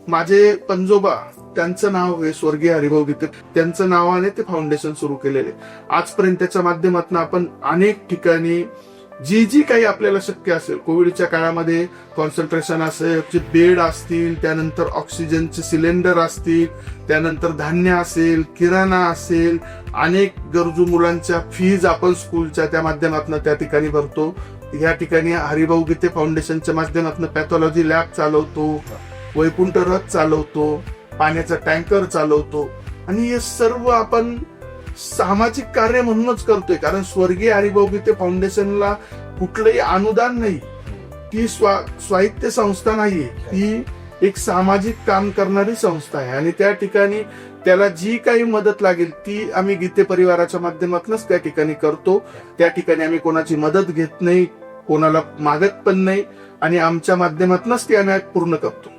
माझे पंजोबा, त्यांचं नाव आहे स्वर्गीय हरिभाऊ गीते, त्यांचं नावाने ते फाउंडेशन सुरू केलेले. आजपर्यंत त्याच्या माध्यमातून आपण अनेक ठिकाणी जी काही आपल्याला शक्य असेल, कोविडच्या काळामध्ये कॉन्सन्ट्रेशन असेल, बेड असतील, त्यानंतर ऑक्सिजनचे सिलेंडर असतील, त्यानंतर धान्य असेल, किराणा असेल, अनेक गरजू मुलांच्या फीज आपण स्कूलच्या त्या माध्यमातून त्या ठिकाणी भरतो. या ठिकाणी हरिभाऊ गीते फाउंडेशनच्या माध्यमातून पॅथॉलॉजी लॅब चालवतो, वैकुंठ रथ चालवतो, पाण्याचा टँकर चालवतो आणि हे सर्व आपण सामाजिक कार्य म्हणूनच करतोय. कारण स्वर्गीय हरिभाऊ गीते फाउंडेशनला कुठलंही अनुदान नाही, ती स्वायत्त संस्था नाहीये, ती एक सामाजिक काम करणारी संस्था आहे आणि त्या ठिकाणी त्याला जी काही मदत लागेल ती आम्ही गीते परिवाराच्या माध्यमातूनच त्या ठिकाणी करतो. त्या ठिकाणी आम्ही कोणाची मदत घेत नाही, कोणाला मागत पण नाही आणि आमच्या माध्यमातूनच ती आम्ही पूर्ण करतो.